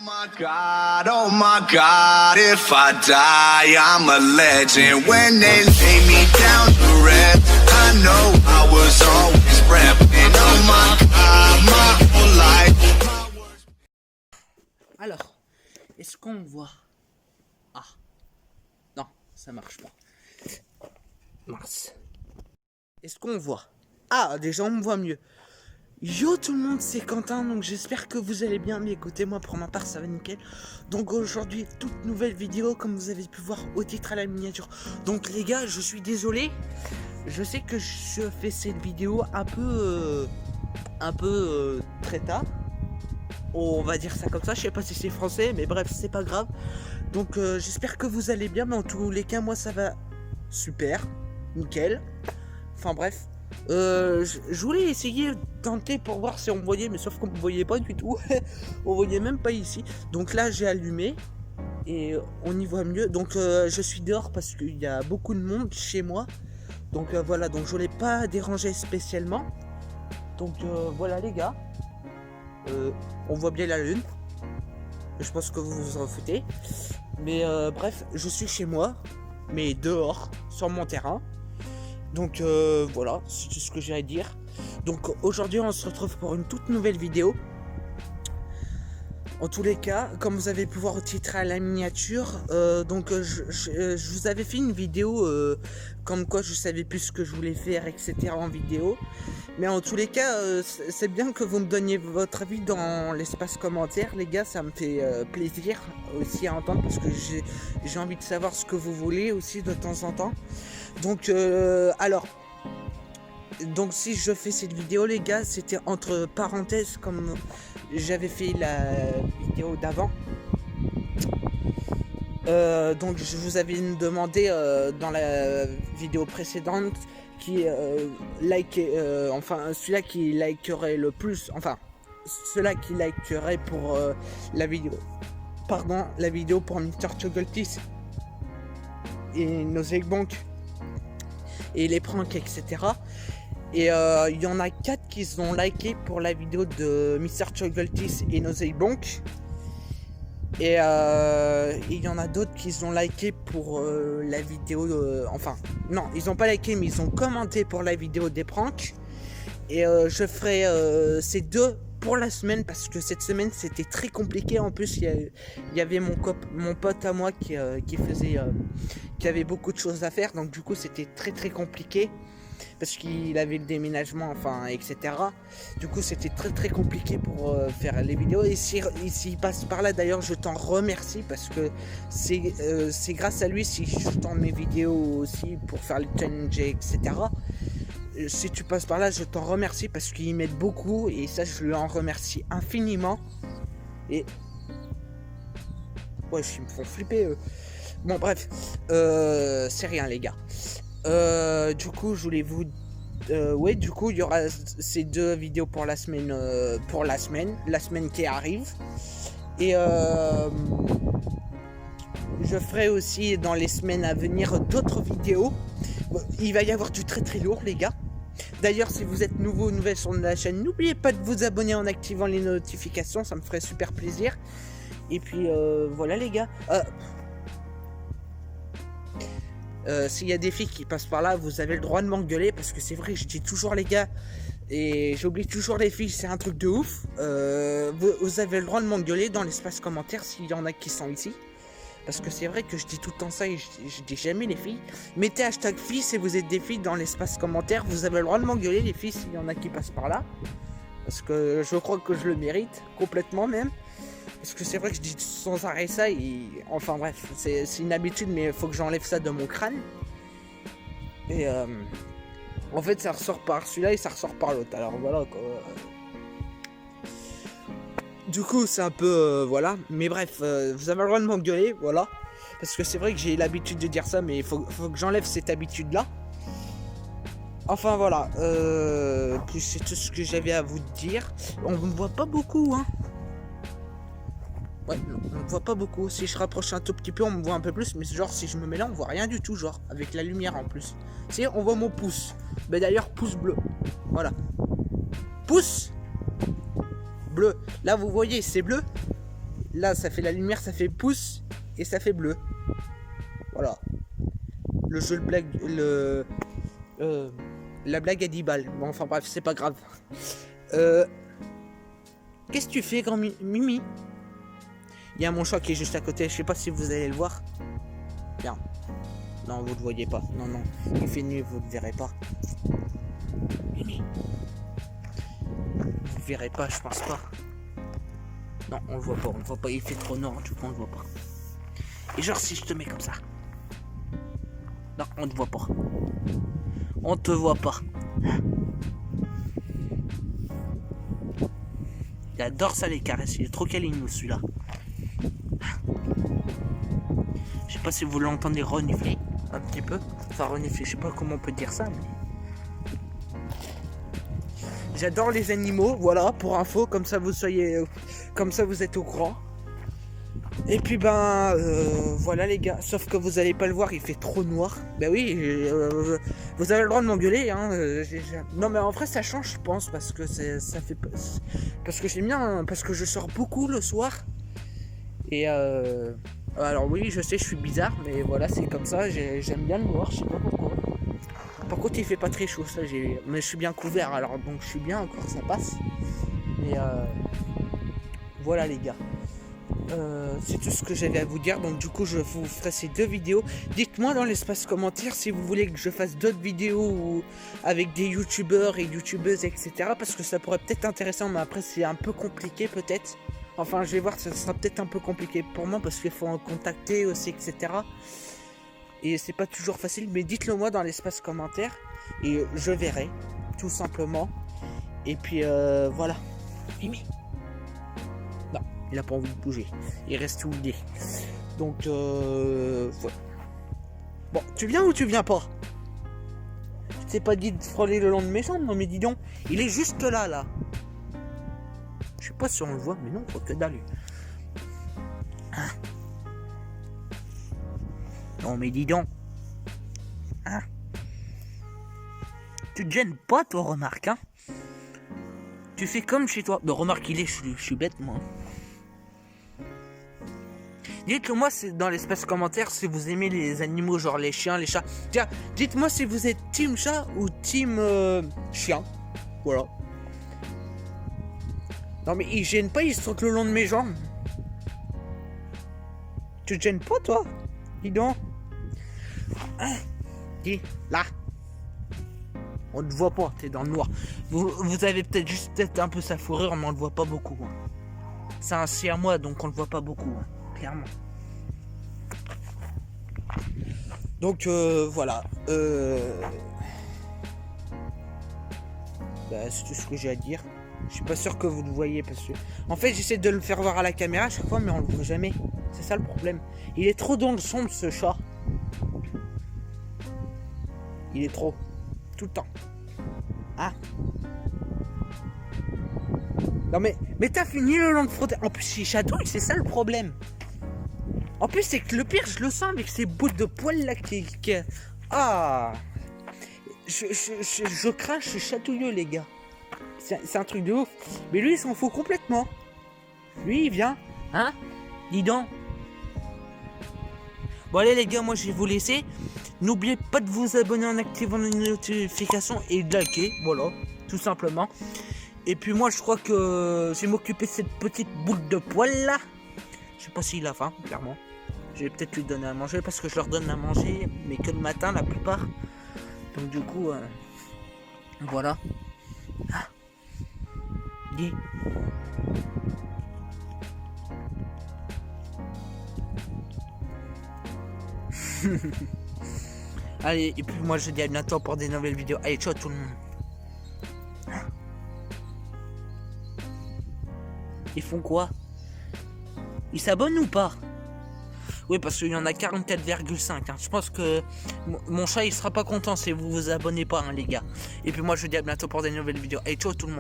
Oh my God, if I die, I'm a legend. When they lay me down to rest, I know I was always repping. Oh my God, my whole life. Alors, est-ce qu'on voit? Ah, non, ça marche pas. Mince. Est-ce qu'on voit? Ah, déjà on me voit mieux. Yo tout le monde, c'est Quentin, donc j'espère que vous allez bien, mais écoutez, moi pour ma part ça va nickel. Donc aujourd'hui, toute nouvelle vidéo, comme vous avez pu voir au titre à la miniature. Donc les gars, je suis désolé, je sais que je fais cette vidéo un peu très tard. On va dire ça comme ça, je sais pas si c'est français, mais bref, c'est pas grave. Donc j'espère que vous allez bien, mais en tous les cas, moi ça va super, nickel. Enfin bref. Je voulais essayer de tenter pour voir si on me voyait, mais sauf qu'on me voyait pas du tout. On voyait même pas ici. Donc là j'ai allumé et on y voit mieux. Donc je suis dehors parce qu'il y a beaucoup de monde chez moi. Donc voilà, donc je voulais pas déranger spécialement. Donc voilà les gars. On voit bien la lune. Je pense que vous vous en foutez. Mais bref, je suis chez moi, mais dehors, sur mon terrain. Donc voilà, c'est tout ce que j'ai à dire. Donc aujourd'hui on se retrouve pour une toute nouvelle vidéo. En tous les cas, comme vous avez pu voir au titre à la miniature, je vous avais fait une vidéo comme quoi je savais plus ce que je voulais faire, etc. en vidéo. Mais en tous les cas, c'est bien que vous me donniez votre avis dans l'espace commentaire, les gars, ça me fait plaisir aussi à entendre parce que j'ai envie de savoir ce que vous voulez aussi de temps en temps. Donc donc si je fais cette vidéo les gars, c'était entre parenthèses comme j'avais fait la vidéo d'avant. Donc je vous avais demandé dans la vidéo précédente qui enfin celui-là qui likerait le plus, enfin ceux-là qui likerait pour la vidéo pour Mr. Chocoltis et Nosey Bank et les pranks, etc. Et il y en a 4 qui ont liké pour la vidéo de Mr. Chocoltis et Nosey Bank. Et il y en a d'autres qui ont liké pour la vidéo enfin non, ils ont pas liké mais ils ont commenté pour la vidéo des pranks. Et je ferai ces deux pour la semaine parce que cette semaine c'était très compliqué. En plus il y avait mon pote à moi qui avait beaucoup de choses à faire, donc du coup c'était très compliqué parce qu'il avait le déménagement, enfin etc. Du coup c'était très compliqué pour faire les vidéos. Et s'il passe par là d'ailleurs, je t'en remercie parce que c'est grâce à lui si je tourne mes vidéos aussi pour faire les challenges, etc. Si tu passes par là, je t'en remercie parce qu'il m'aide beaucoup et ça je lui en remercie infiniment. Et ouais, ils me font flipper. Bon bref, c'est rien les gars. Du coup je voulais vous ouais, du coup il y aura ces deux vidéos pour la semaine qui arrive. Et je ferai aussi dans les semaines à venir d'autres vidéos. Il va y avoir du très lourd les gars. D'ailleurs si vous êtes nouveau ou nouvelle sur la chaîne, n'oubliez pas de vous abonner en activant les notifications, ça me ferait super plaisir. Et puis voilà les gars. S'il y a des filles qui passent par là, vous avez le droit de m'engueuler parce que c'est vrai, je dis toujours les gars et j'oublie toujours les filles, c'est un truc de ouf. Vous avez le droit de m'engueuler dans l'espace commentaire s'il y en a qui sont ici. Parce que c'est vrai que je dis tout le temps ça et je dis jamais les filles. Mettez hashtag filles si vous êtes des filles dans l'espace commentaire. Vous avez le droit de m'engueuler les filles s'il y en a qui passent par là. Parce que je crois que je le mérite complètement même. Parce que c'est vrai que je dis sans arrêt ça et... Enfin bref, c'est une habitude mais il faut que j'enlève ça de mon crâne. Et en fait ça ressort par celui-là et ça ressort par l'autre. Alors voilà quoi. Du coup c'est un peu voilà. Mais bref, vous avez le droit de m'engueuler, voilà. Parce que c'est vrai que j'ai l'habitude de dire ça mais il faut que j'enlève cette habitude là. Enfin voilà, puis c'est tout ce que j'avais à vous dire. On ne me voit pas beaucoup hein. Ouais, on me voit pas beaucoup. Si je rapproche un tout petit peu, on me voit un peu plus. Mais genre, si je me mets là, on voit rien du tout. Genre, avec la lumière en plus. Si, on voit mon pouce. Mais d'ailleurs, pouce bleu. Voilà. Pouce bleu. Là, vous voyez, c'est bleu. là ça fait la lumière, ça fait pouce et ça fait bleu. Voilà. Le jeu de blague, la blague à 10 balles. Bon, enfin bref, c'est pas grave. Qu'est-ce que tu fais, grand Mimi? Il y a mon chat qui est juste à côté, je sais pas si vous allez le voir. Bien. Non, vous le voyez pas. Non, non. Il fait nuit, vous le verrez pas. Mimi. Vous le verrez pas, je pense pas. Non, on le voit pas, on le voit pas. Il fait trop noir, du coup on le voit pas. Et genre si je te mets comme ça. Non, on te voit pas. On te voit pas. Il adore ça les caresses, il est trop câlin celui-là. Je sais pas si vous l'entendez renifler un petit peu. Enfin renifler, je sais pas comment on peut dire ça. Mais... J'adore les animaux, voilà, pour info, comme ça vous soyez, comme ça vous êtes au courant. Et puis voilà les gars, sauf que vous allez pas le voir, il fait trop noir. Ben oui, vous avez le droit de m'engueuler, hein. Non mais en vrai ça change, je pense, parce que ça fait, parce que j'aime bien, parce que je sors beaucoup le soir. Et alors oui, je sais, je suis bizarre, mais voilà, c'est comme ça. J'aime bien le noir, je sais pas pourquoi. Par contre, il fait pas très chaud, ça. Mais je suis bien couvert, alors donc je suis bien encore, ça passe. Mais voilà les gars. C'est tout ce que j'avais à vous dire, donc du coup je vous ferai ces 2 vidéos. Dites-moi dans l'espace commentaire si vous voulez que je fasse d'autres vidéos avec des youtubeurs et youtubeuses, etc. Parce que ça pourrait peut-être intéressant, mais après c'est un peu compliqué peut-être. Enfin je vais voir, ça sera peut-être un peu compliqué pour moi parce qu'il faut en contacter aussi, etc. Et c'est pas toujours facile, mais dites-le moi dans l'espace commentaire et je verrai, tout simplement. Et puis voilà. Mimi. Non, il a pas envie de bouger. Il reste où il est. Donc voilà. Bon, tu viens ou tu viens pas? Je t'ai pas dit de frôler le long de mes jambes, non mais dis donc. Il est juste là. Je sais pas si on le voit, mais non, faut que dalle. Hein? Non mais dis donc. Hein? Tu te gênes pas toi, remarque, hein? Tu fais comme chez toi. Mais remarque, je suis bête moi. Dites-le moi dans l'espace commentaire si vous aimez les animaux, genre les chiens, les chats. Tiens, dites-moi si vous êtes team chat ou team chien. Voilà. Non mais il gêne pas, il saute le long de mes jambes. Tu te gênes pas toi? Dis donc. Hein? Dis, là. On ne te voit pas, t'es dans le noir. Vous avez peut-être un peu sa fourrure, mais on ne le voit pas beaucoup. Hein. C'est un siamois, donc on ne le voit pas beaucoup, hein, clairement. Donc voilà. C'est tout ce que j'ai à dire. Je suis pas sûr que vous le voyez parce que... En fait, j'essaie de le faire voir à la caméra à chaque fois, mais on le voit jamais. C'est ça le problème. Il est trop dans le sombre, ce chat. Il est trop. Tout le temps. Ah. Non mais t'as fini le long de frotter. En plus, il chatouille, c'est ça le problème. En plus, c'est que le pire, je le sens avec ces bouts de poils là qui... Ah. Je crache, je suis chatouilleux, les gars. C'est un truc de ouf. Mais lui, il s'en fout complètement. Lui, il vient. Hein? Dis donc. Bon, allez, les gars, moi, je vais vous laisser. N'oubliez pas de vous abonner en activant les notifications et de liker. Voilà, tout simplement. Et puis, moi, je crois que je vais m'occuper de cette petite boule de poil là. Je sais pas s'il a faim, clairement. Je vais peut-être lui donner à manger parce que je leur donne à manger, mais que le matin, la plupart. Donc, du coup, voilà. Ah. Dis. Allez, et puis moi je dis à bientôt pour des nouvelles vidéos. Allez, ciao tout le monde. Ils font quoi? Ils s'abonnent ou pas? Oui, parce qu'il y en a 44,5. Hein. Je pense que mon chat il sera pas content si vous vous abonnez pas, hein, les gars. Et puis moi je dis à bientôt pour des nouvelles vidéos. Allez, ciao tout le monde.